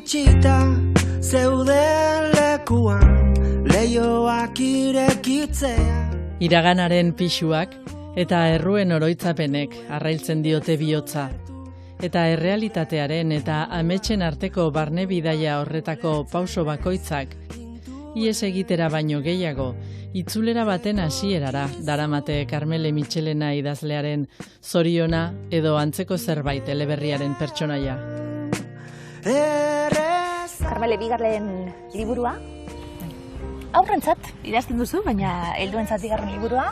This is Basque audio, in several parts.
itxita zeuden lekuan leioak irekitzea. Iraganaren pisuak eta erruen oroitzapenek arrailtzen diote bihotza. Eta errealitatearen eta ametsen arteko barne bidaia horretako pauso bakoitzak, ies egitera baino gehiago, itzulera baten hasierara daramate Karmele Mitxelena idazlearen Zoriona edo antzeko zerbait eleberriaren pertsonaia. Karmele, bigarren liburua, aurrentzat idazten duzu, baina helduentzat bigarren liburua,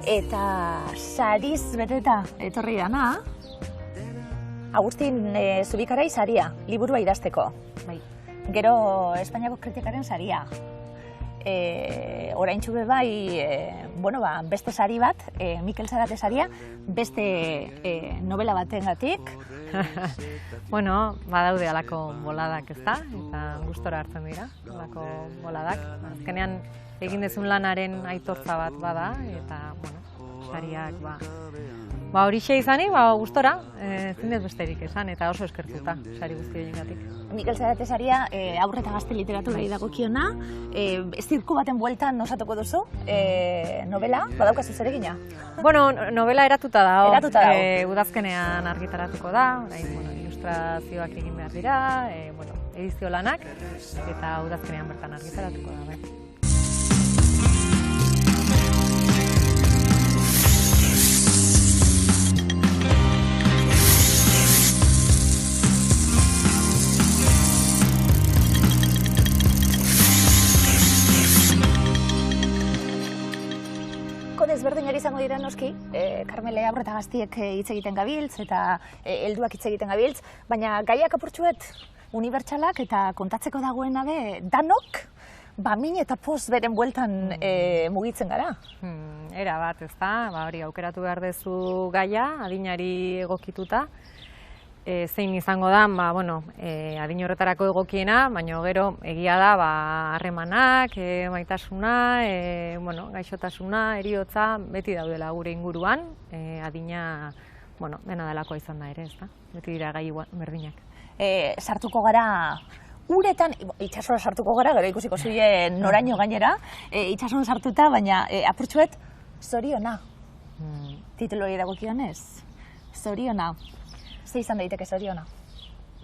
eta sariz beteta etorri dana, Agustin Zubikarai saria, liburua idazteko. Bai. Gero Espainiako kritikaren saria. Oraintxu be bai, beste sari bat, Mikel Zarate saria, beste novela batengatik. Badaude alako boladak, ezta? Eta gustora hartzen dira, alako boladak. Azkenean egin dezun lanaren aitortza bat bada, eta, sariak, horixe izanik, gustora, zindez besterik esan, eta oso eskertuta, sari guzti horiengatik. Mikel Zarate saria aurre eta gazte literaturari dagokiona, zirku baten bueltan osatuko duzu, novela, badaukazu zeregina? Novela eratuta dago. Eratuta dago. Udazkenean argitaratuko da, ilustrazioak egin behar dira, edizio lanak, eta udazkenean bertan argitaratuko da. Bai. Ezberdinari izango dira noski, Karmele aurre eta gaztiek hitz egiten gabiltz eta helduak hitz egiten gabiltz, baina gaiak apurtxuet unibertsalak eta kontatzeko dagoena be, danok, min eta poz beren bueltan mugitzen gara. Era bat, ezta, hori aukeratu behar dezu gaia, adinari egokituta, zein izango da, adin horretarako egokiena, baina gero egia da harremanak, maitasuna, gaixotasuna, heriotza, beti daudela gure inguruan, adina, dena delakoa izan da ere, ezta? Beti dira gai berdinak. Sartuko gara uretan, itxasora sartuko gara, gero ikusiko zuien noraino gainera, itxason sartuta, baina apurtxuet, Zoriona. Titulu hori dagokionez, Zoriona. Ze izan daiteke Zoriona?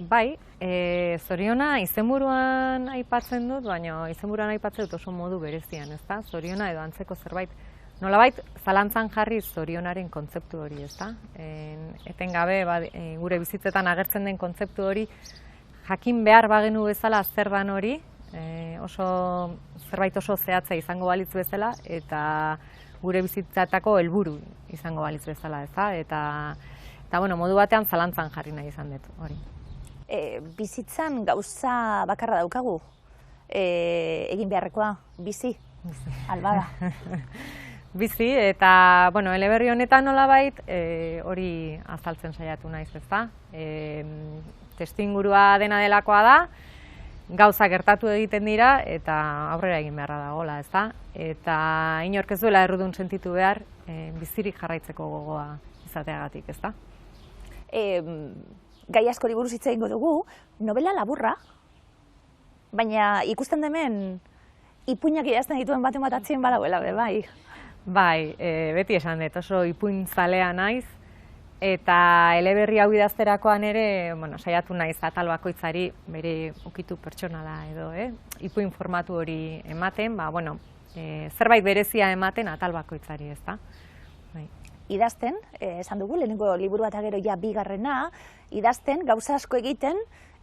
Bai, Zoriona izenburuan aipatzen dut, baina izenburuan aipatzen dut oso modu berezian, ezta? Zoriona edo antzeko zerbait. Nolabait, zalantzan jarri Zorionaren kontzeptu hori, ezta? Etengabe, gure bizitzetan agertzen den kontzeptu hori, jakin behar bagenu bezala zer dan hori, zerbait oso zehatza izango balitz bezala, eta gure bizitzatako helburu izango balitz bezala, ezta? Eta modu batean zalantzan jarri nahi izan dut, hori. Bizitzan gauza bakarra daukagu, egin beharrekoa, bizi, albada. Bizi, eta, eleberri honetan nolabait, hori azaltzen saiatu naiz, ezta? Testuingurua dena delakoa da, gauza gertatu egiten dira, eta aurrera egin beharra dagoela, ezta? Eta inork ez duela errudun sentitu behar, bizirik jarraitzeko gogoa izateagatik, ezta? Gai askori buruz hitz egingo dugu, novela laburra, baina ikusten demen ipuinak idazten dituen baten bat atzien badagoela, bai? Bai, beti esan dut, oso ipuin zalea naiz, eta eleberri hau idazterakoan ere, saiatu naiz atal bakoitzari bere ukitu pertsonala edo, ipuin formatu hori ematen, zerbait berezia ematen atal bakoitzari, ezta? Idazten, esan dugu, lehenengo liburu eta gero ja bigarrena, idazten, gauza asko egiten,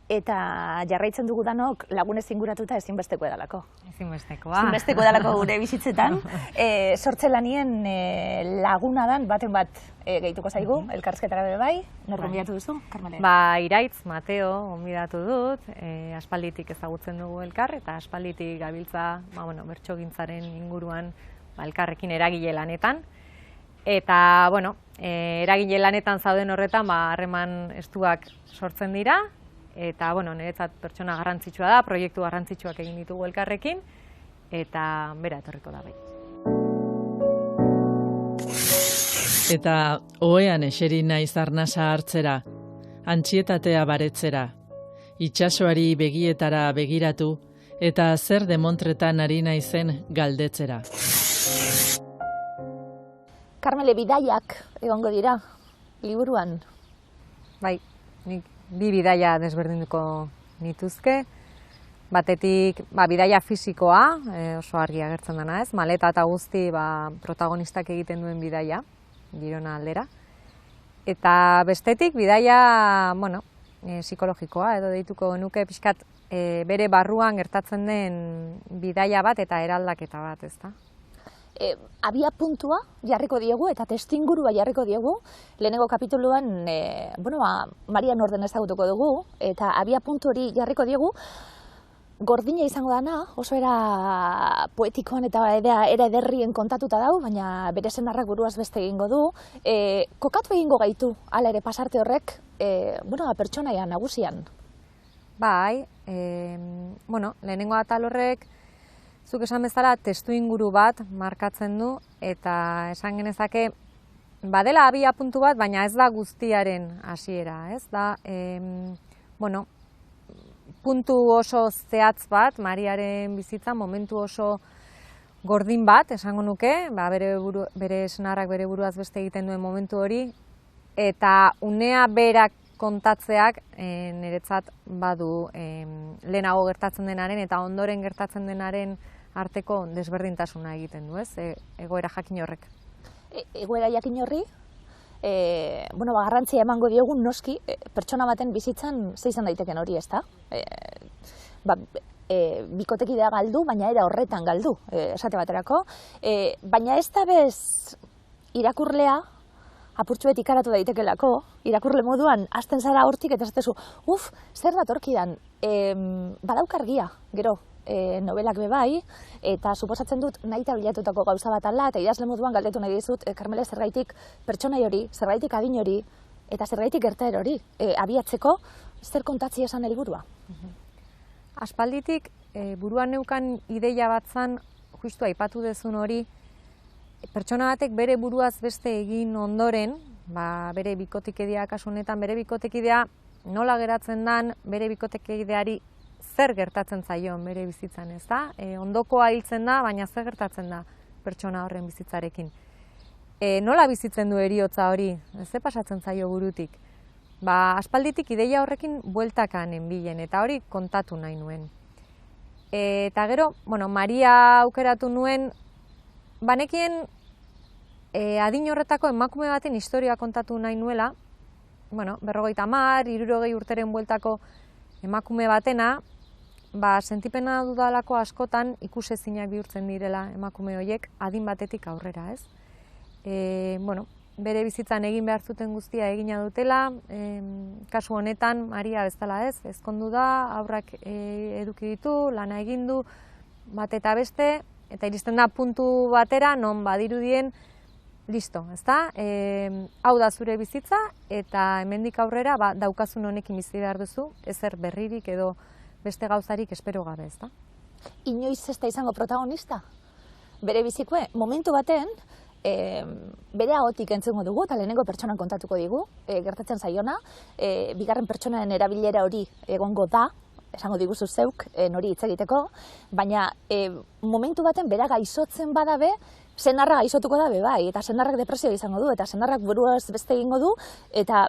eta jarraitzen dugu danok lagunez inguratuta ezinbesteko edalako. Ezinbestekoa. Ezinbesteko edalako gure bizitzetan. Sortzelanien laguna dan, baten bat gehituko zaigu, elkarrizketara bere bai. Nor gonbidatu duzu, Karmele? Iraitz, Mateo, gonbidatu dut, aspalditik ezagutzen dugu elkar, eta aspalditik gabiltza, bertsogintzaren inguruan elkarrekin eragile lanetan. Eta, eragile lanetan zauden horretan, harreman estuak sortzen dira, eta, niretzat pertsona garrantzitsua da, proiektu garrantzitsuak egin ditugu elkarrekin, eta bera etorriko da bai. Eta ohean eseri naiz arnasa hartzera, antxietatea baretzera, itsasoari begietara begiratu eta zer demontretan ari naizen galdetzera. Karmele, bidaiak egongo dira, liburuan. Bai, nik bi bidaia desberdinduko nituzke. Batetik, bidaia fisikoa, oso argi agertzen dena ez, maleta eta guzti protagonistak egiten duen bidaia, Girona aldera. Eta bestetik, bidaia, psikologikoa, edo deituko nuke pixkat bere barruan gertatzen den bidaia bat eta eraldaketa bat, ezta? Abia puntua jarriko diegu eta testuingurua jarriko diegu. Lehenengo kapituluan, Maria Norden ezagutuko dugu, eta abia puntu hori jarriko diegu. Gordina izango dana, oso era poetikoan eta era ederrien kontatuta dau, baina bere senarrak buruaz beste egingo du. Kokatu egingo gaitu, hala ere pasarte horrek, pertsonaia nagusian. Bai, lehenengo atal horrek, zuk esan bezala, testuinguru bat markatzen du, eta esan genezake, badela abia puntu bat, baina ez da guztiaren hasiera, ez da, puntu oso zehatz bat, Mariaren bizitza, momentu oso gordin bat, esango nuke, bere senarrak bere buruaz beste egiten duen momentu hori, eta unea berak kontatzeak niretzat badu lehenago gertatzen denaren eta ondoren gertatzen denaren arteko desberdintasuna egiten du, ez? Egoera jakin horrek. Egoera jakin horri, garrantzia emango diogu noski pertsona baten bizitzan ze izan daiteken hori, ezta? Bikotekidea galdu, baina era horretan galdu, esate baterako. Baina ez da bez irakurlea apurtxuet ikaratu daitekelako, irakurle moduan hasten zara hortik eta esatezu, zer datorkidan, badaukargia, gero, novelak bebai, eta suposatzen dut nahi eta bilatutako gauza bat ala, eta idazle moduan galdetu nahi dizut, Karmele, zergaitik pertsonai hori, zergaitik adin hori, eta zergaitik gertaer hori, abiatzeko, zer kontatzi esan helburua? Aspalditik, buruan neukan ideia batzan, justu aipatu dezun hori, pertsona batek bere buruaz beste egin ondoren, bere bikotekidea kasu honetan, bere bikotekidea nola geratzen dan, bere bikotekideari zer gertatzen zaion bere bizitzan, ez da? Ondokoa hiltzen da, baina zer gertatzen da pertsona horren bizitzarekin. Nola bizitzen du heriotza hori, ze pasatzen zaio burutik? Aspalditik ideia horrekin bueltaka nenbilen, eta hori kontatu nahi nuen. Eta gero, Maria aukeratu nuen, banekien adin horretako emakume baten historia kontatu nahi nuela, 50, 60 urteren bueltako emakume batena, sentipena dudalako askotan ikusezinak bihurtzen direla emakume horiek adin batetik aurrera, ez? Bere bizitzan egin behar zuten guztia egina dutela, kasu honetan Maria bezala ez, ezkondu da, aurrak eduki ditu, lana egin du, bat eta beste, eta iristen da puntu batera, non badirudien, listo, ezta? Hau da zure bizitza, eta hemendik aurrera daukazun honekin bizi behar duzu, ezer berririk edo beste gauzarik espero gabe, ezta? Inoiz ez da izango protagonista? Bere bizikoe, momentu baten, bere ahotik entzungo dugu, eta lehenengo pertsonan kontatuko digu, gertatzen zaiona, bigarren pertsonaren erabilera hori egongo da, esango diguzu zeuk, nori hitz egiteko, baina momentu baten bera gaizotzen badabe, senarra gaizotuko da bai, eta senarrak depresioa izango du, eta senarrak buruaz beste egingo du, eta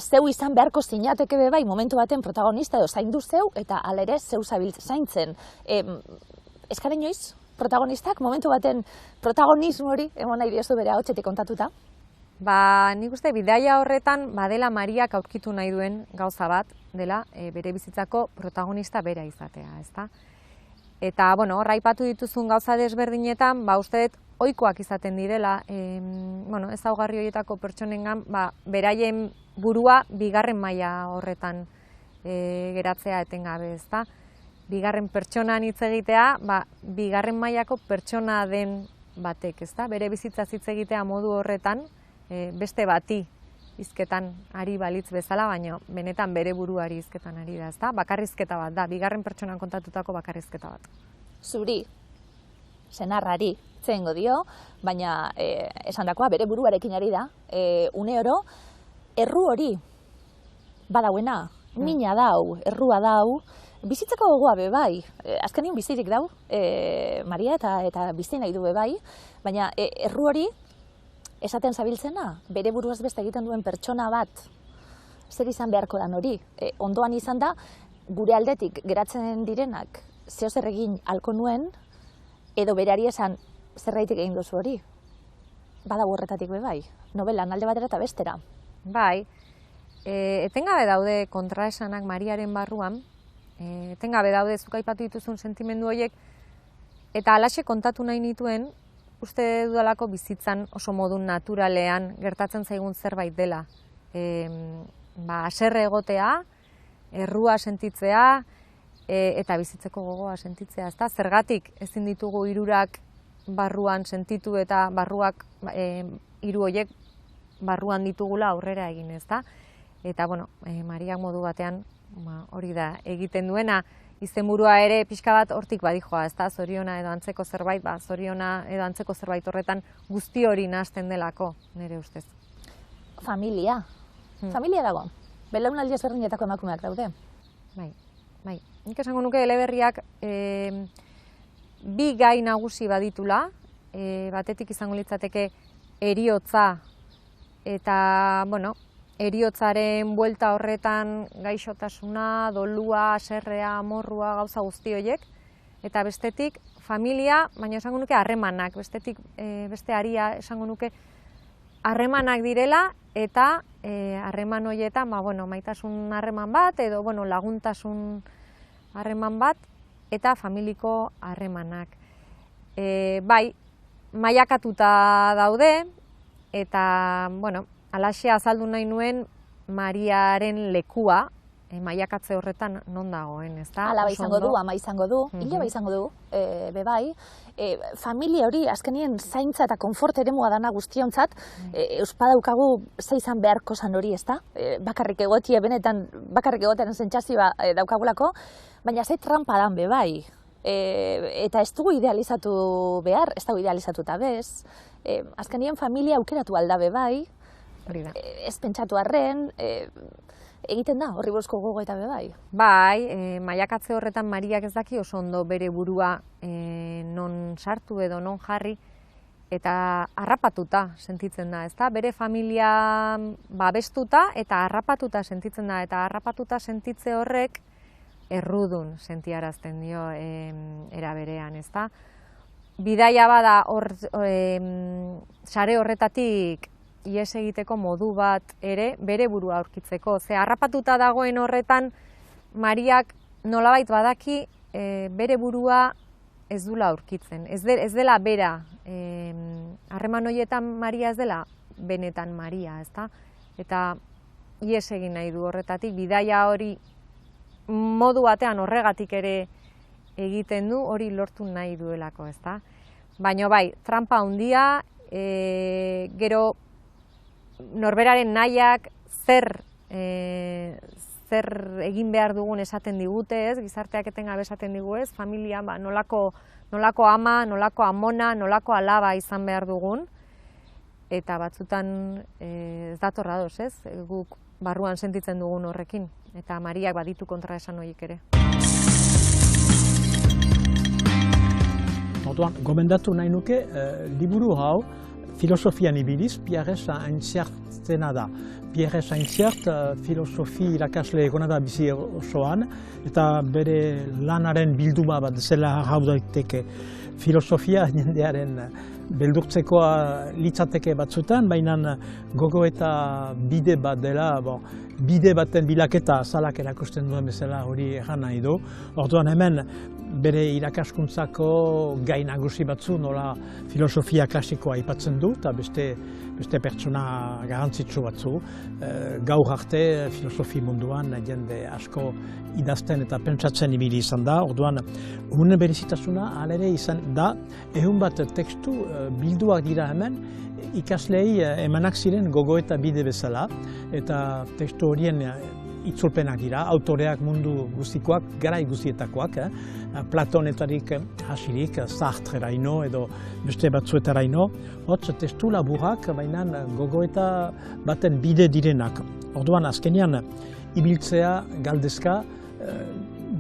zeu izan beharko zinateke bai momentu baten protagonista edo zaindu zeu, eta hala ere zeu zaintzen. Eskaren inoiz, protagonistak momentu baten protagonismo hori, emon nahi diozu bere ahotsetik kontatuta? Nik uste bidaia horretan badela Mariak aurkitu nahi duen gauza bat, dela bere bizitzako protagonista bera izatea, ezta? Eta, hor aipatu dituzun gauza desberdinetan, uste dut ohikoak izaten direla, ezaugarri horietako pertsonengan, beraien burua bigarren maila horretan geratzea etengabe, ezta? Bigarren pertsonan hitz egitea, bigarren mailako pertsona den batek, ezta? Bere bizitza hitz egitea modu horretan, beste bati hizketan ari balitz bezala, baina benetan bere buruari hizketan ari da, ezta? Bakarrizketa bat da, bigarren pertsonan kontatutako bakarrizketa bat. Zuri, senarrari, zengo dio, baina esandakoa bere buruarekin ari da, une oro, erru hori badauena mina dau, errua dau, bizitzeko gogoa be bai, azkenin bizirik dau, Maria eta bizi nahi du be bai, baina erru hori esaten zabiltzena, bere buruaz beste egiten duen pertsona bat, zer izan beharko dan hori. Ondoan izan da, gure aldetik geratzen direnak, zeo zer egin halko nuen, edo berari esan zerraitik egin duzu hori. Badago horretatik be bai, novelan alde batera eta bestera. Bai, etengabe daude kontraesanak Mariaren barruan, etengabe daude zuk aipatu dituzun sentimendu horiek, eta halaxe kontatu nahi nituen, uste dudalako bizitzan oso modu naturalean gertatzen zaigun zerbait dela. Haserre egotea, errua sentitzea, eta bizitzeko gogoa sentitzea. Zergatik ezin ditugu hirurak barruan sentitu eta barruak hiru horiek barruan ditugula aurrera egin, ezta? Eta, Mariak modu batean hori da egiten duena, izenburua ere pixka bat hortik badijoa, ezta? Zoriona edo antzeko zerbait, zoriona edo antzeko zerbait horretan guzti hori nahasten delako, nire ustez. Familia. Familia dago. Belaunaldi ezberdinetako emakumeak daude. Bai. Nik esango nuke eleberriak bi gai nagusi baditula, batetik izango litzateke heriotza eta, heriotzaren buelta horretan gaixotasuna, dolua, haserrea, amorrua, gauza guzti horiek, eta bestetik familia, baina esango nuke harremanak, beste aria esango nuke harremanak direla, eta harreman horietan, maitasun harreman bat, edo laguntasun harreman bat, eta familiko harremanak. Bai, mailakatuta daude, eta, halaxe azaldu nahi nuen Mariaren lekua, mailakatze horretan non dagoen, ezta? Alaba izango du, ama izango du, hilaba izango du, bebai. Familia hori, azkenien zaintza eta konfort eremua dana guztiontzat, euspadaukagu ze izan beharko zan hori, ezta? Bakarrik egotia benetan, bakarrik egotearen sentsazioa daukagulako, baina ze trampa dan bebai. Eta ez dugu idealizatu behar, ez dugu idealizatuta bez. Azkenien familia aukeratu alda bebai, ez pentsatu arren, egiten da, horri buruzko gogo eta bebai. Bai, mailakatze horretan Mariak ez daki oso ondo bere burua non sartu edo non jarri, eta harrapatuta sentitzen da, ezta? Bere familia babestuta eta harrapatuta sentitzen da, eta harrapatuta sentitze horrek errudun sentiarazten dio era berean, ezta? Bidaia bada sare horretatik ihes egiteko modu bat ere bere burua aurkitzeko. Ze harrapatuta dagoen horretan Mariak nolabait badaki bere burua ez dula aurkitzen. Ez dela bera, harreman horietan Maria ez dela benetan Maria, ezta? Eta ihes egin nahi du horretatik, bidaia hori modu batean horregatik ere egiten du, hori lortu nahi duelako, ezta? Baina bai, trampa handia, gero norberaren nahiak zer egin behar dugun esaten digute, ez? Gizarteak etengabe esaten digu, ez? Familia, nolako ama, nolako amona, nolako alaba izan behar dugun, eta batzutan ez datorra doz, ez? Guk barruan sentitzen dugun horrekin, eta Mariak baditu kontraesan horiek ere. Orduan, gomendatu nahi nuke, liburu hau, filosofian ibiliz, Pierre Saint-Cyrt da. Pierre Saint-Cyrt filosofi irakasle egona da bizi osoan, eta bere lanaren bilduma bat zela hau daiteke. Filosofia jendearen beldurtzekoa litzateke batzutan, baina gogo eta bide bat dela, bide baten bilaketa azalak erakusten duen bezala hori egan nahi du. Orduan hemen bere irakaskuntzako gai nagusi batzu nola filosofia klasikoa aipatzen du, eta beste pertsona garrantzitsu batzu. Gaur arte filosofi munduan jende asko idazten eta pentsatzen ibili izan da. Orduan, une berezitasuna alere izan da, ehun bat tekstu bilduak dira hemen, ikaslei emanak ziren gogo eta bide bezala, eta tekstu horien itzulpenak dira, autoreak mundu guztikoak, garai guztietakoak, Platonetarik hasirik, Sartreraino edo beste batzuetaraino, hotz testu laburrak, baina gogoeta baten bide direnak. Orduan, azkenean, ibiltzea galdezka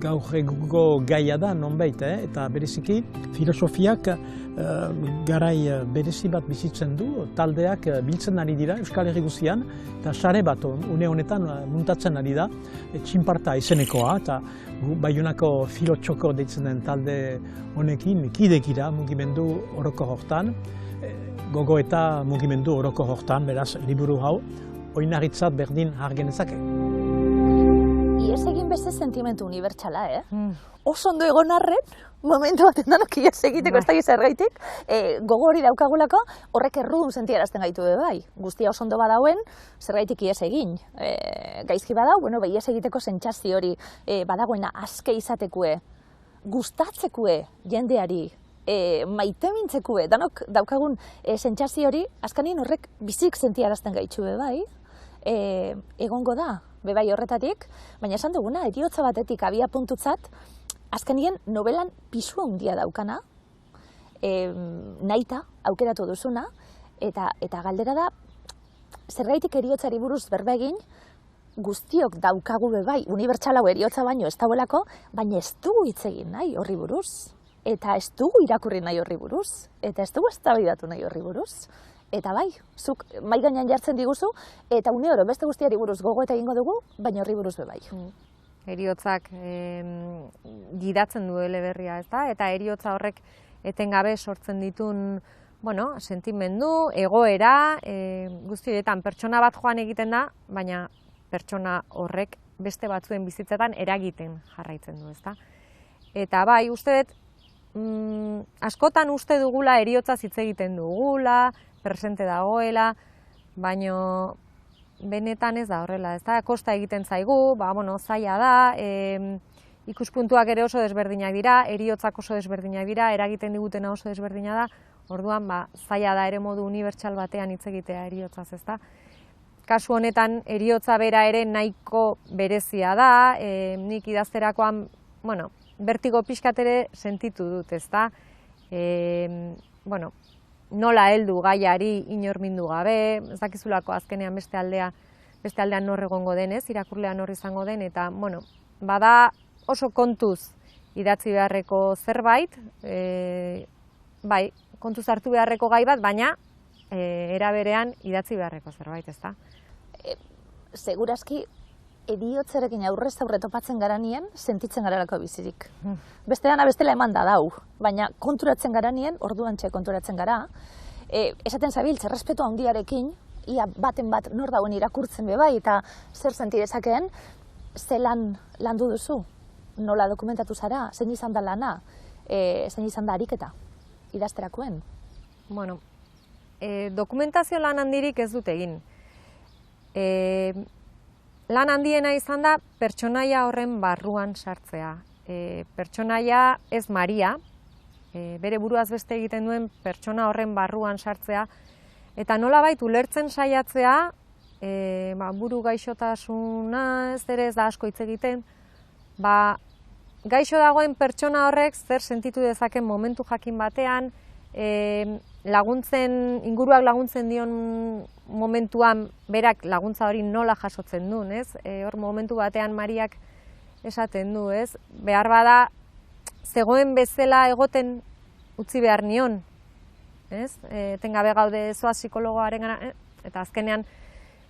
gaur egungo gaia da nonbait, eta bereziki filosofiak garai berezi bat bizitzen du, taldeak biltzen ari dira Euskal Herri guztian, eta sare bat une honetan muntatzen ari da, Txinparta izenekoa, eta Baionako filotxoko deitzen den talde honekin kidekira mugimendu orokor hortan, gogo eta mugimendu orokor hortan, beraz, liburu hau, oinarritzat berdin har genezake. Ies egin beste sentimentu unibertsala, Oso ondo egon arren, momentu baten danok ies egiteko ez da gizargaitik, gogo hori daukagulako, horrek errudun sentiarazten gaitu bai. Guztia oso ondo badauen, zergaitik ies egin. Gaizki badau, ies egiteko sentsazio hori badagoena aske izatekue, gustatzekue jendeari, maite mintzekue, danok daukagun sentsazio hori, azkanien horrek bizik sentiarazten gaitu bai, egongo da. Bebai horretatik, baina esan duguna, heriotza batetik abia puntutzat, azkenien novelan pisu handia daukana, nahita aukeratu duzuna, eta galdera da, zergaitik heriotzari buruz berba egin, guztiok daukagu bebai, unibertsalau heriotza baino ez dagoelako, baina ez dugu hitz egin nahi horri buruz, eta ez dugu irakurri nahi horri buruz, eta ez dugu eztabaidatu nahi horri buruz. Eta bai, zuk mai gainean jartzen diguzu, eta une oro beste guztiari buruz gogo eta egingo dugu, baina horri buruz bai. Heriotzak gidatzen du eleberria, ezta? Eta heriotza horrek etengabe sortzen ditun, sentimendu, egoera, guzti horietan pertsona bat joan egiten da, baina pertsona horrek beste batzuen bizitzetan eragiten jarraitzen du, ezta? Eta bai, uste dut, askotan uste dugula heriotzaz hitz egiten dugula, presente dagoela, baino benetan ez da horrela, ez da, kosta egiten zaigu, zaila da, ikuspuntuak ere oso desberdinak dira, heriotzak oso desberdinak dira, eragiten digutena oso desberdina da, orduan, zaila da ere modu unibertsal batean hitz egitea heriotzaz, ez da. Kasu honetan, heriotza bera ere nahiko berezia da, nik idazterakoan, bertigo pixkat ere sentitu dut, ez da. Nola heldu gaiari inor mindu gabe, ez dakizulako azkenean beste aldean nor egongo denez, irakurlean nor izango den, eta, bada oso kontuz idatzi beharreko zerbait, bai, kontuz hartu beharreko gai bat, baina era berean idatzi beharreko zerbait, ez da. Segurazki, heriotzarekin aurrez aurre topatzen garanien, sentitzen gararako bizirik. Bestean bestela eman da dau, baina konturatzen garanien, orduan konturatzen gara, esaten zabiltz, errespetu handiarekin, ia baten bat nor dauen irakurtzen bai, eta zer senti dezakeen, zelan landu duzu, nola dokumentatu zara, zein izan da lana, zein izan da ariketa, idazterakoen. Dokumentazio lan handirik ez dut egin. Lan handiena izan da pertsonaia horren barruan sartzea. Pertsonaia ez Maria, bere buruaz beste egiten duen pertsona horren barruan sartzea, eta nolabait ulertzen saiatzea, buru gaixotasuna ez ere ez da asko hitz egiten, gaixo dagoen pertsona horrek zer sentitu dezaken momentu jakin batean, inguruak laguntzen dion momentuan berak laguntza hori nola jasotzen duen, ez? Hor momentu batean Mariak esaten du, ez? Behar bada, zegoen bezala egoten utzi behar nion, ez? Tengabe gaude zoaz psikologoaren gara, eta azkenean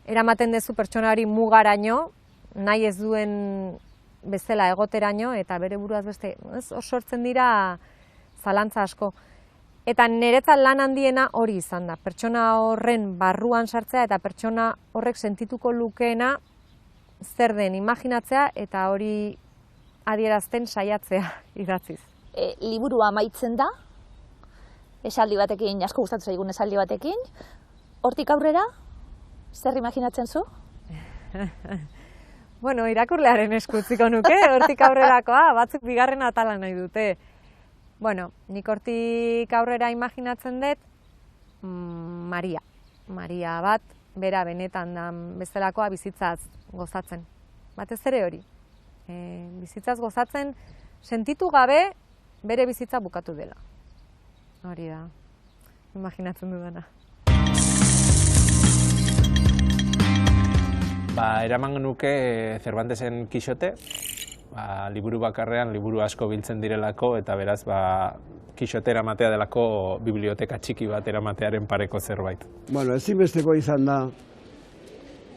eramaten dezu pertsona hori mugaraino, nahi ez duen bezala egoteraino, eta bere buruaz beste, ez? Sortzen dira zalantza asko. Eta niretzat lan handiena hori izan da, pertsona horren barruan sartzea eta pertsona horrek sentituko lukeena zer den imaginatzea eta hori adierazten saiatzea idatziz. Liburua amaitzen da, esaldi batekin, asko gustatu zaigun esaldi batekin, hortik aurrera, zer imaginatzen zu? Irakurlearen eskutziko nuke, hortik aurrerakoa, batzuk bigarren atala nahi dute. Nik hortik aurrera imaginatzen dut Maria. Maria bat, bera benetan da bezalakoa bizitzaz gozatzen. Batez ere hori. Bizitzaz gozatzen, sentitu gabe bere bizitza bukatu dela. Hori da, imaginatzen dudana. Eraman nuke Cervantesen Kixote, liburu bakarrean liburu asko biltzen direlako, eta beraz Kixote eramatea delako biblioteka txiki bat eramatearen pareko zerbait. Bueno, ezinbesteko izan da,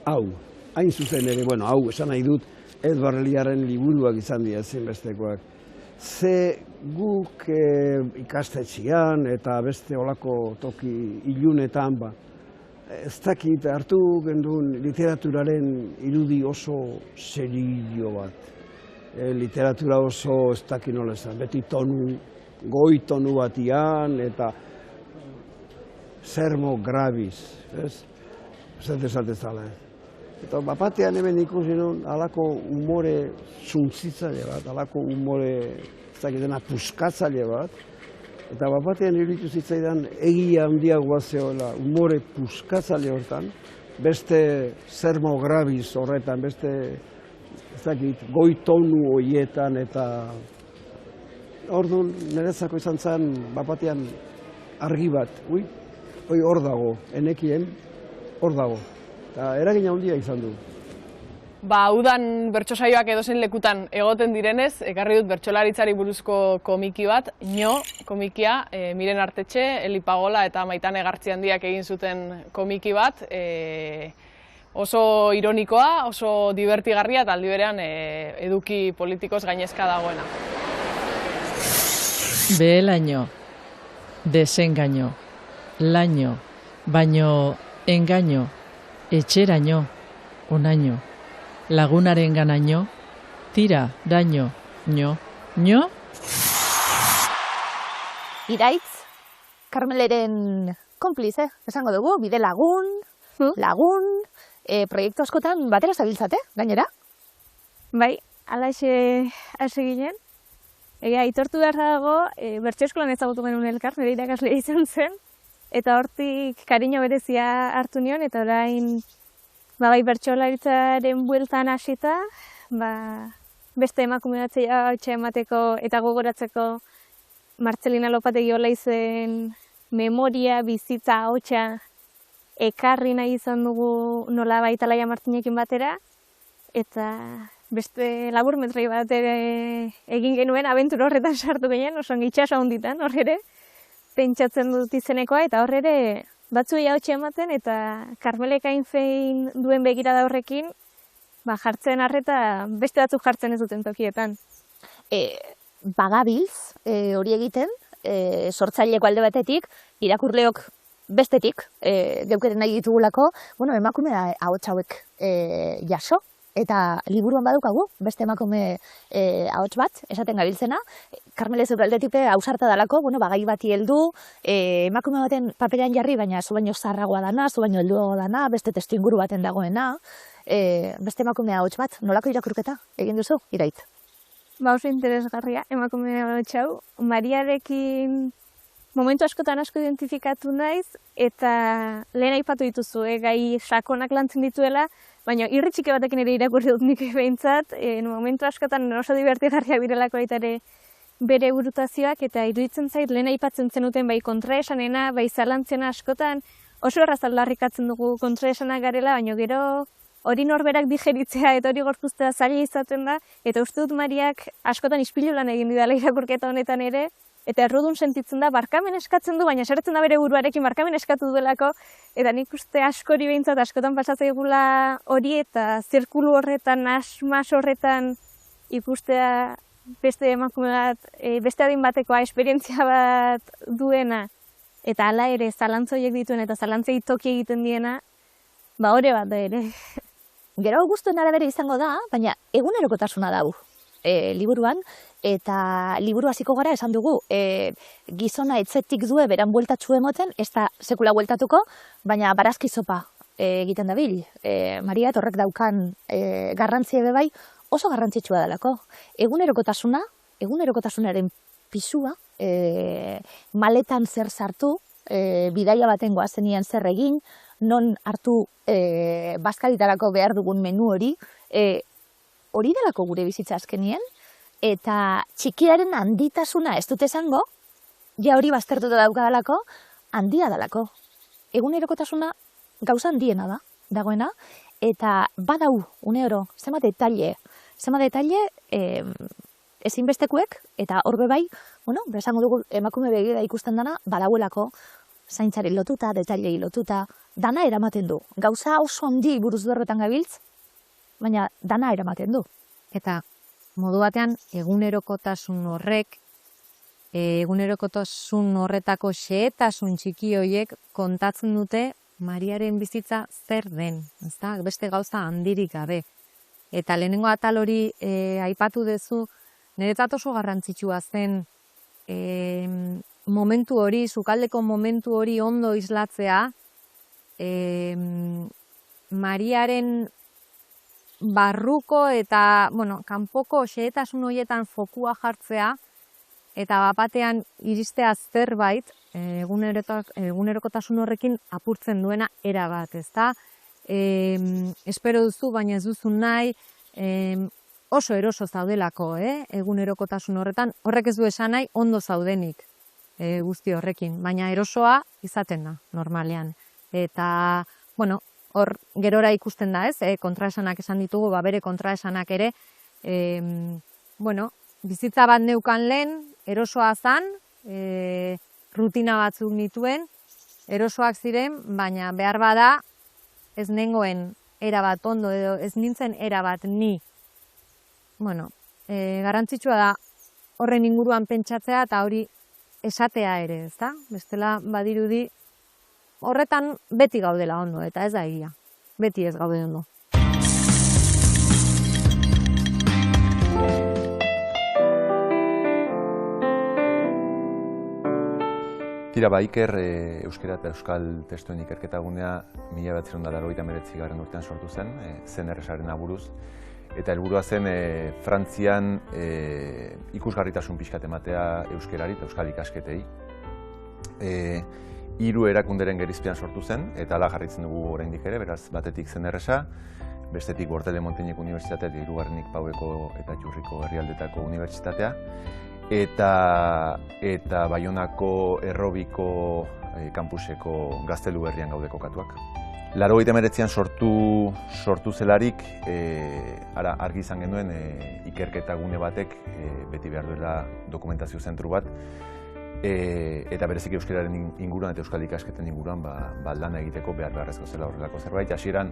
hau, hain zuzen ere, hau esan nahi dut, Edward Eliaren liburuak izan dira ezinbestekoak. Ze guk ikastetxean eta beste olako toki ilunetan, ez dakit hartu gendun literaturaren irudi oso serio bat. Literatura oso ez dakit nola esan, beti tonu, goi tonu batian eta sermo gravis, ez? Esatezala. Eta batean hemen ikusi nuen halako umore zuntzitzaile bat, halako umore ez dakitena puskatzaile bat, eta batean iruditu zitzaidan egia handiagoa zeola umore puskatzaile hortan, beste sermo gravis horretan, beste ez dakit goi tonu horietan, eta orduan niretzako izan zen batean argi bat, hor dago, enekien, hor dago. Eta eragina handia izan du. Udan bertso saioak edozein lekutan egoten direnez, ekarri dut bertsolaritzari buruzko komiki bat, Ño komikia, Miren Artetxe, Eli Pagola eta Maitane Gartziandiak egin zuten komiki bat, oso ironikoa, oso divertigarria eta aldi berean eduki politikoz gainezka dagoena. Behelaino, desengaño, laino, baino engaño, etxeraino, onaino, lagunaren ganaino, tira, daño, ño? Iraitz, Karmeleren konplize, esango dugu, bide lagun, proiektu askotan batera zabiltzate, gainera? Bai, alaxe hasi ginen. Aitortu behar dago, bertso eskolan ezagutu genuen elkar, nire irakaslea izan zen, eta hortik kariño berezia hartu nion, eta orain bai bertsolaritzaren bueltan hasita, beste emakume batzea emateko eta gogoratzeko Martzelina Lopategi Olaizen memoria, bizitza, ahotsa ekarri nahi izan dugu nolabait Alaia Martinekin batera, eta beste labur metroi bat egin genuen abentura horretan sartu ginen, oso itxaso handitan, hor ere, pentsatzen dut izenekoa, eta hor ere batzuei ahotsa ematen, eta Karmelek Ainfein duen begirada horrekin, jartzen arreta beste batzuk jartzen ez duten tokietan. Bagabiltz hori egiten, sortzaileko alde batetik, irakurleok bestetik, geukeren nahi ditugulako, emakume ahots hauek jaso, eta liburuan badukagu, beste emakume ahots bat, esaten gabiltzena, Karmele zeure aldetik ausarta dalako, gai bati heldu, emakume baten paperean jarri, baina zu baino zaharragoa dana, zu baino helduago dana, beste testu inguru baten dagoena, beste emakume ahots bat, nolako irakurketa egin duzu, Iraitz? Oso interesgarria, emakume ahots hau, Mariarekin momentu askotan asko identifikatu naiz, eta lehen aipatu dituzu, gai sakonak lantzen dituela, baina irritxike batekin ere irakurri dut nik behintzat, momentu askotan oso divertigarriak direlako baita ere bere burutazioak, eta iruditzen zait lehen aipatzen zenuten bai kontraesanena, bai zalantzena askotan, oso erraz aldarrikatzen dugu kontraesanak garela, baina gero hori norberak digeritzea eta hori gorpuztea zaila izaten da, eta uste dut Mariak askotan ispilu lan egin didala irakurketa honetan ere, eta errudun sentitzen da, barkamen eskatzen du, baina esaretzen da bere buruarekin barkamen eskatu duelako, eta nik uste askori behintzat askotan pasatzaigula hori, eta zirkulu horretan, asmas horretan ikustea beste emakume bat, beste adin batekoa, esperientzia bat duena, eta hala ere zalantzoiek dituen eta zalantzei toki egiten diena, hori bat da ere. Gero guztuen arabera izango da, baina egunerokotasuna dau liburuan, eta liburu hasiko gara esan dugu, gizona etzetik due beran bueltatxu emoten, ez da sekula bueltatuko, baina barazki zopa egiten dabil. Maria horrek daukan garrantzia bai, oso garrantzitsua delako. Egunerokotasunaren pisua, maletan zer sartu, bidaia baten goazenian zer egin, non hartu bazkaritarako behar dugun menu hori, hori delako gure bizitza azkenien, eta txikiaren handitasuna ez dut esango, ja hori baztertuta daukadalako, handia dalako. Egunerokotasuna gauza handiena da, dagoena, eta badau, une oro, zema detalle ezinbestekuek, eta horbe bai, esango dugu emakume begira ikusten dana, badauelako zaintzari lotuta, detailei lotuta, dana eramaten du. Gauza oso handi buruz berretan gabiltz, baina dana eramaten du. Eta modu batean egunerokotasun horretako xehetasun txiki horiek kontatzen dute Mariaren bizitza zer den, ezta? Beste gauza handirik gabe. Eta lehenengo atal hori aipatu duzu, niretzat oso garrantzitsua zen momentu hori, sukaldeko momentu hori ondo islatzea, Mariaren barruko eta, kanpoko xehetasun horietan fokua jartzea, eta bapatean iristea zerbait, egunerokotasun horrekin apurtzen duena erabat, ezta? Espero duzu, baina ez duzu nahi, oso eroso zaudelako, egunerokotasun horretan, horrek ez du esan nahi ondo zaudenik guzti horrekin, baina erosoa izaten da, normalean. Eta, hor gerora ikusten da, kontraesanak esan ditugu, bere kontraesanak ere, bizitza bat neukan lehen, erosoa zan, rutina batzuk nituen, erosoak ziren, baina behar bada, ez nengoen erabat ondo, edo ez nintzen erabat ni. Garrantzitsua da horren inguruan pentsatzea eta hori esatea ere, ezta? Bestela badirudi horretan beti gaudela ondo, eta ez da egia. Beti ez gaude ondo. Tira, Iker euskera eta euskal testuen ikerketa gunea 1989 urtean sortu zen, CNRS-aren aburuz. Eta helburua zen Frantzian ikusgarritasun pixkat ematea euskerari eta euskal ikasketei. 3 erakunderen gerizpean sortu zen, eta hala jarraitzen dugu oraindik ere, beraz batetik CNRS-a, bestetik Bortele Montañeko Unibertsitatea, eta hirugarrenik Paueko eta Jurriko herrialdetako unibertsitatea, eta Baionako Errobiko kampuseko Gaztelu Berrian gaude kokatuak. 89an sortu zelarik, argi izan genuen ikerketa gune batek beti behar duela dokumentazio zentru bat, eta bereziki euskararen inguruan eta euskal ikasketen inguruan lana egiteko beharrezko zela horrelako zerbait. Hasieran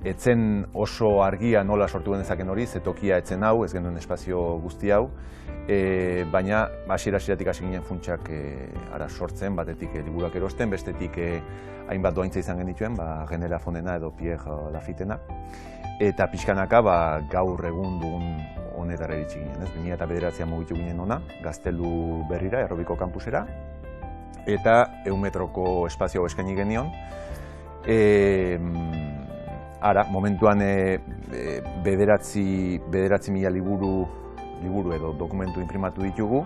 etzen oso argia nola sortu genezaken hori, ze tokia etzen hau, ez genuen espazio guzti hau, baina hasieratik hasi ginen funtsak sortzen, batetik liburuak erosten, bestetik hainbat doaintza izan genituen, Genera Fonena edo Pierre Lafittena, eta pixkanaka gaur egun dugun honetara iritsi ginen. 2009an mugitu ginen ona, Gaztelu Berrira, Errobiko kampusera, eta 100 metroko espazio eskaini genion. Momentuan 9.000 liburu edo dokumentu imprimatu ditugu,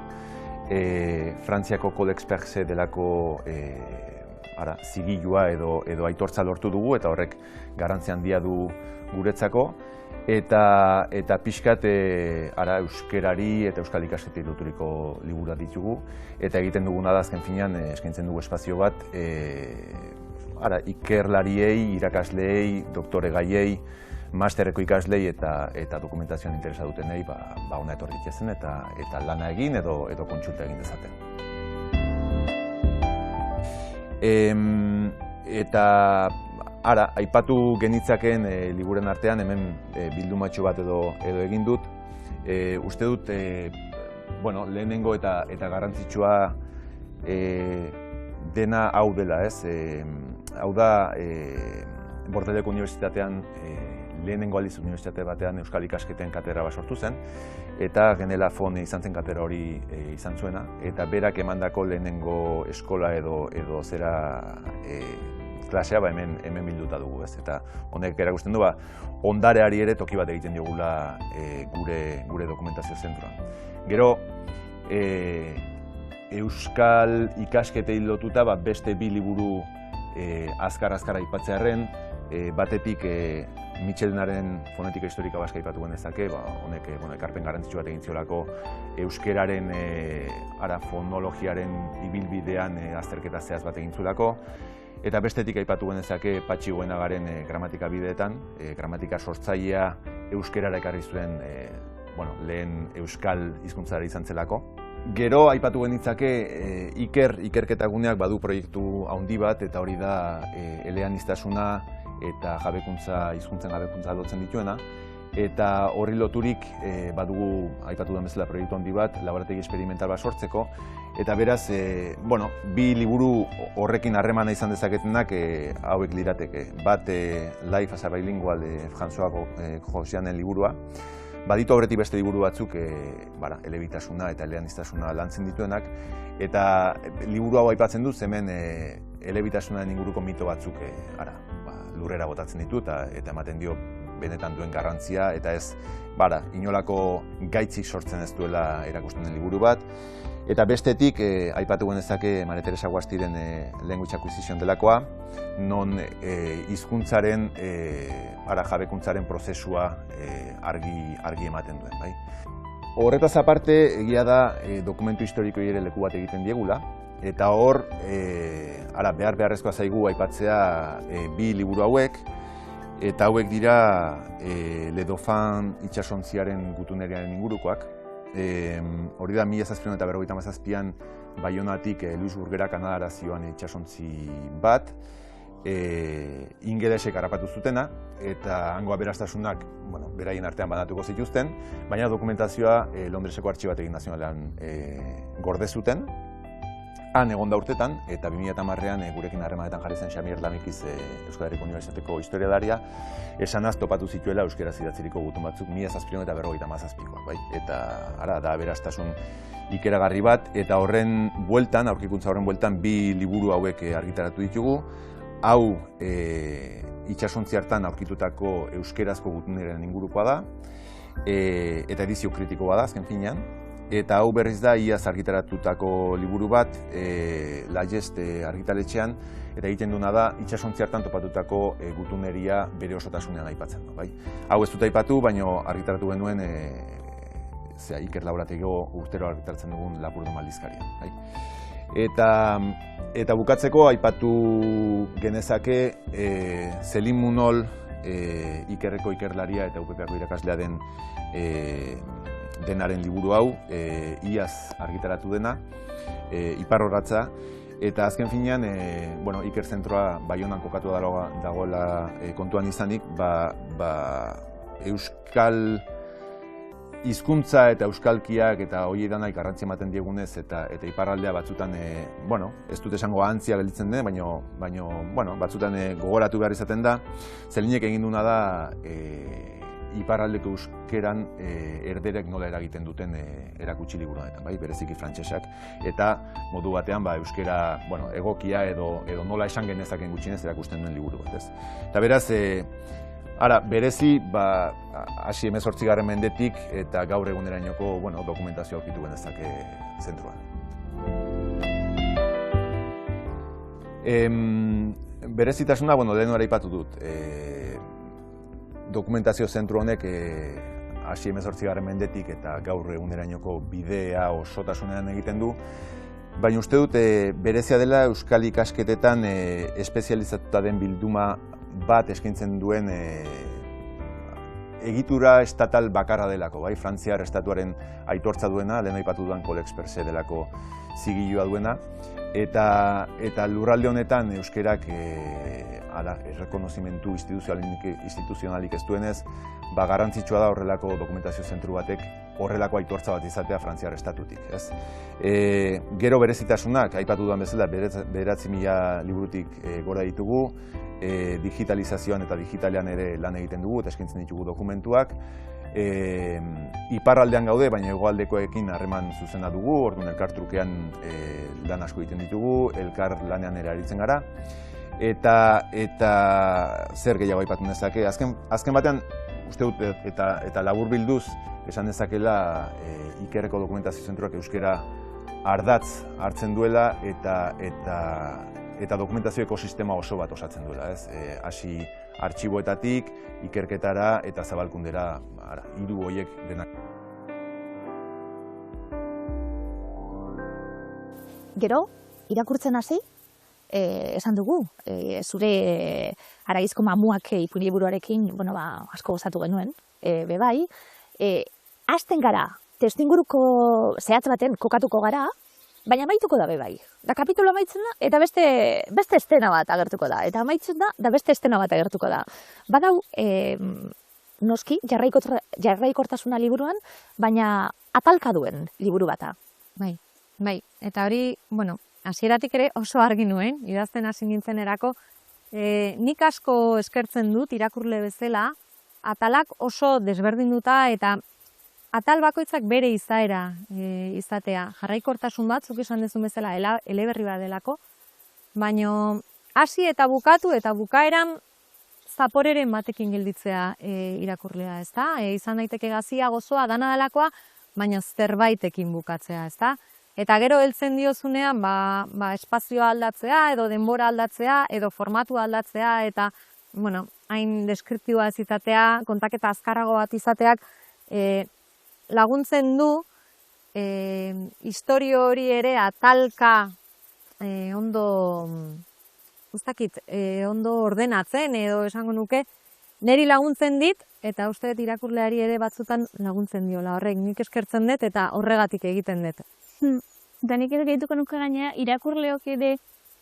Frantziako Codex Perse delako zigilua edo aitortza lortu dugu, eta horrek garrantzi handia du guretzako, eta pixkat euskerari eta euskal ikasketei loturiko liburuak ditugu, eta egiten duguna da azken finean eskaintzen dugu espazio bat ikerlariei, irakasleei, doktoregaiei, masterreko ikaslei eta dokumentazioan interesa dutenei hona etorri ditzazen eta lana egin edo kontsulta egin dezaten. Eta aipatu genitzakeen liburen artean, hemen bildumatxo bat edo egin dut. Uste dut, lehenengo eta garrantzitsua dena hau dela, ez? Hau da, Bordeleko Unibertsitatean, lehenengo aldiz unibertsitate batean euskal ikasketen katedra bat sortu zen, eta Genela Fon izan zen katedra hori izan zuena, eta berak emandako lehenengo eskola edo zera klasea hemen bilduta dugu, ez? Eta honek erakusten du, ondareari ere toki bat egiten diogula gure dokumentazio zentroan. Gero, euskal ikasketei lotuta beste 2 liburu azkar aipatzearren, batetik Mitxelenaren fonetika historika baska aipatu genezake, honek ekarpen garrantzitsu bat egin ziolako euskeraren fonologiaren ibilbidean azterketa zehaz bat egin zuelako. Eta bestetik aipatu genezake Patxi Goenagaren gramatika bideetan, gramatika sortzailea euskerara ekarri zuen lehen euskal hizkuntzara izan zelako. Gero aipatu genitzake ikerketa guneak badu proiektu handi bat, eta hori da eleaniztasuna eta hizkuntzen jabekuntza lotzen dituena. Eta horri loturik badugu aipatu den bezala proiektu handi bat, laborategi esperimental bat sortzeko. Eta beraz, bi liburu horrekin harremana izan dezaketenak hauek lirateke. Bat, Life as a Bilingual, François Josianen liburua. Baditu aurretik beste liburu batzuk elebitasuna eta eleaniztasuna lantzen dituenak. Eta liburu hau aipatzen dut, hemen elebitasunaren inguruko mito batzuk lurrera botatzen ditu eta ematen dio benetan duen garrantzia, eta ez inolako gaitzik sortzen ez duela erakusten den liburu bat. Eta bestetik, aipatu genezake Maria Teresa Guastiren Language Acquisition delakoa, non hizkuntzaren jabekuntzaren prozesua argi ematen duen. Horretaz aparte, egia da dokumentu historikoei ere leku bat egiten diegula, eta hor beharrezkoa zaigu aipatzea bi liburu hauek, eta hauek dira Le Dauphin itsasontziaren gutuneriaren ingurukoak. Hori da 1757an Baionatik Luis Burgera Kanadara zioan itsasontzi bat, ingelesek harrapatu zutena, eta hango aberastasunak beraien artean banatuko zituzten, baina dokumentazioa Londreseko Artxibategi Nazionalean gorde zuten. Han egon da urtetan, eta 2010an gurekin harremanetan jarri zen Xabier Lamikiz Euskal Herriko Unibertsitateko historialaria, esanaz topatu zituela euskeraz idatziriko gutun batzuk 1757koak. Eta da aberastasun ikeragarri bat, eta horren bueltan, aurkikuntza horren bueltan, bi liburu hauek argitaratu ditugu. Hau itsasontzi hartan aurkitutako euskerazko gutuneren ingurukoa da, eta edizio kritiko bada azken finean. Eta hau berriz da, iaz argitaratutako liburu bat, Lagest argitaletxean, eta egiten duena da, itsasontzi hartan topatutako gutuneria bere osotasunean aipatzen. Hau ez dut aipatu, baina argitaratu genuen Iker Laborategiko urtero argitaratzen dugun Lapurdun aldizkaria. Eta bukatzeko aipatu genezake Selim Munol, Ikerreko ikerlaria eta UPPako irakaslea denaren liburu hau, iaz argitaratu dena, Iparrorratza, eta azken finean, Iker zentroa Baionan kokatu dagoela kontuan izanik, euskal hizkuntza eta euskalkiak eta hori danak garrantzia ematen diegunez eta iparraldea batzutan, ez dut esango antzia gelditzen den, baina batzutan gogoratu behar izaten da. Zelinek egin duna da iparraldeko euskeran erderek nola eragiten duten erakutsi liburu honetan, bereziki frantsesak, eta modu batean euskera egokia edo nola esan genezaken gutxienez erakusten duen liburu bat. Eta beraz, berezi, hasi 18. mendetik eta gaur egunerainoko dokumentazioa aurkitu genezake zentroan. Berezitasuna, lehen aipatu dut. Dokumentazio zentro honek hasi 18. mendetik eta gaur egunerainoko bidea osotasunean egiten du, baina uste dut berezia dela euskal ikasketetan espezializatuta den bilduma bat eskaintzen duen egitura estatal bakarra delako, Frantziar estatuaren aitortza duena, lehen aipatu dudan Colex per se delako zigilua duena, eta lurralde honetan euskerak errekonozimentu instituzionalik ez duenez, garrantzitsua da horrelako dokumentazio zentru batek horrelako aitortza bat izatea Frantziar estatutik. Gero berezitasunak, aipatu dudan bezala, 9.000 liburutik gora ditugu, digitalizazioan eta digitalean ere lan egiten dugu eta eskaintzen ditugu dokumentuak. Iparraldean gaude, baina hegoaldekoekin harreman zuzena dugu, orduan elkartrukean lan asko egiten ditugu, elkar lanean ere aritzen gara. Eta zer gehiago aipatu nezake, azken batean, uste dut eta labur bilduz, esan dezakela Ikerreko dokumentazio zentroak euskera ardatz hartzen duela eta dokumentazio ekosistema oso bat osatzen duela. Hasi artxiboetatik, ikerketara eta zabalkundera, hiru horiek denak. Gero, irakurtzen hasi, esan dugu, zure Araizko mamuak ipuin liburuarekin, asko gozatu genuen, bebai, hasten gara, testuinguruko zehatz baten kokatuko gara, baina amaituko da bebai. Da kapitulu amaitzen da, eta beste estena bat agertuko da. Eta amaitzen da beste estena bat agertuko da. Badau, noski, jarraikortasuna liburuan, baina atalka duen liburu bata. Bai, eta hori, hasieratik ere oso argi nuen, idazten hasi nintzenerako, nik asko eskertzen dut irakurle bezala, atalak oso desberdinduta eta atal bakoitzak bere izaera izatea. Jarraikortasun bat, zuk esan dezun bezala, eleberri bat delako, baina hasi eta bukatu eta bukaeran zaporeren batekin gelditzea irakurlea, ezta? Izan daiteke gazia, gozoa, dana delakoa, baina zerbaitekin bukatzea, ezta? Eta gero heltzen diozunean, espazioa aldatzea, edo denbora aldatzea, edo formatua aldatzea, eta, hain deskriptiboa ez izatea, kontaketa azkarrago bat izateak, laguntzen du, istorio hori ere atalka ondo ordenatzen, edo esango nuke, niri laguntzen dit, eta uste dut irakurleari ere batzutan laguntzen diola. Horrek, nik eskertzen dut eta horregatik egiten dut. Da nik ere gehituko nuke gainera, irakurleok ere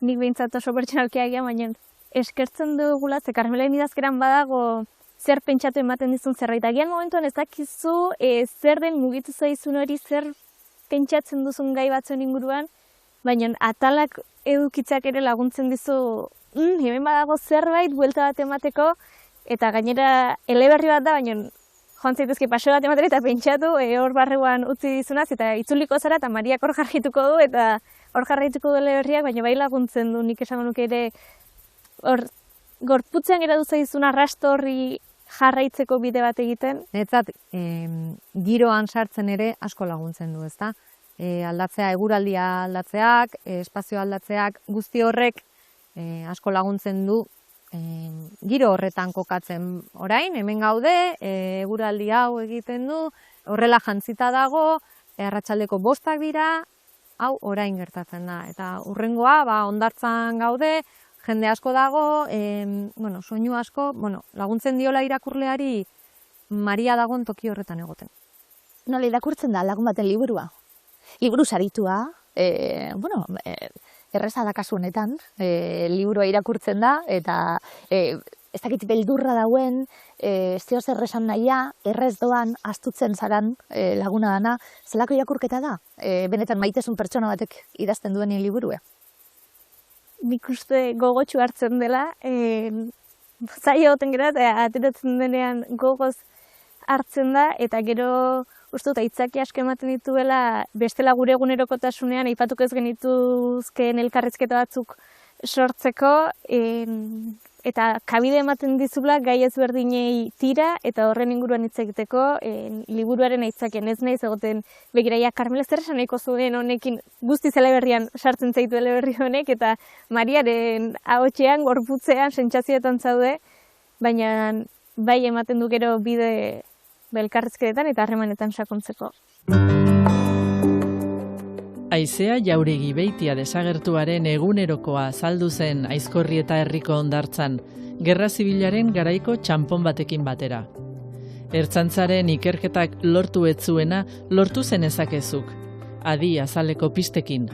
nik behintzat oso pertsonalkia egia, baina eskertzen dugula, ze Karmelen idazkeran badago zer pentsatu ematen dizun zerbait. Agian momentuan ez dakizu zer den mugitu zaizun hori, zer pentsatzen duzun gai batzuen inguruan, baina atalak edukitzak ere laguntzen dizu, hemen badago zerbait, buelta bat emateko, eta gainera eleberri bat da, baina joan zaitezke paseo bat ematera eta pentsatu hor barreguan utzi dizunaz, eta itzuliko zara eta Mariak hor jarrituko du, eta hor jarrituko du eleberriak, baina bai laguntzen du, nik esango nuke ere, hor gorputzean geratu zaizun arrasto horri jarraitzeko bide bat egiten. Netzat, giroan sartzen ere asko laguntzen du, ezta? Aldatzea, eguraldia aldatzeak, espazio aldatzeak, guzti horrek asko laguntzen du giro horretan kokatzen. Orain, hemen gaude, eguraldi hau egiten du, horrela jantzita dago, arratsaldeko 5 dira, hau orain gertatzen da. Eta hurrengoa, hondartzan gaude, jende asko dago, soinu asko, laguntzen diola irakurleari Maria dagoen toki horretan egoten. Nola irakurtzen da lagun baten liburua? Liburu saritua, erreza da kasu honetan, liburua irakurtzen da, eta ez dakit beldurra dauen, ez dio zer esan nahia, errez doan, astutzen zaran laguna dana, zelako irakurketa da? Benetan maitezun pertsona batek idazten duen liburua? Nik uste gogotxu hartzen dela, zaila goten gara, eta ateratzen denean gogoz hartzen da, eta gero uste dut aitzaki asko ematen dituela, bestela gure egunerokotasunean aipatuko ez genituzkeen elkarrizketa batzuk sortzeko, eta kabide ematen dizula gai ezberdinei tira, eta horren inguruan hitz egiteko liburuaren aitzakien ez naiz egoten begiraia Karmel zer esan nahiko zuen honekin guztiz eleberrian sartzen zaitu eleberri honek, eta Mariaren ahotsean, gorputzean, sentsazioetan zaude, baina bai ematen du gero bide elkarrizketetan eta harremanetan sakontzeko. Haizea jauregi Beitia desagertuaren egunerokoa azaldu zen Aizkorrieta herriko hondartzan, Gerra Zibilaren garaiko txanpon batekin batera. Ertzaintzaren ikerketak lortu ez zuena, lortu zen ezakezuk, adi azaleko pistekin.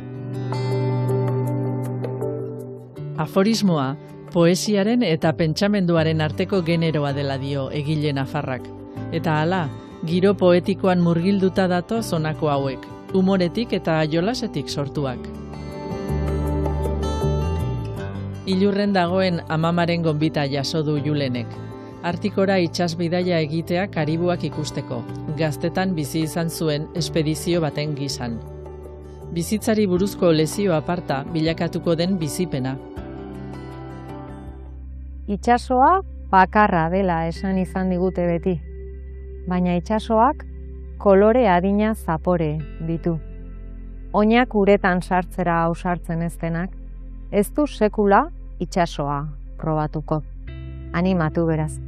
Aforismoa, poesiaren eta pentsamenduaren arteko generoa dela dio egile nafarrak. Eta hala, giro poetikoan murgilduta dato zonako hauek, humoretik eta jolasetik sortuak. Ilurren dagoen amamaren gonbita jaso du Julenek. Artikora itsasbidaia egitea Karibuak ikusteko, gaztetan bizi izan zuen espedizio baten gizan. Bizitzari buruzko lezio aparta bilakatuko den bizipena. Itsasoa bakarra dela esan izan digute beti. Baina itsasoak kolore adina zapore ditu. Oinak uretan sartzera ausartzen ez denak, ez du sekula itsasoa probatuko. animatu beraz.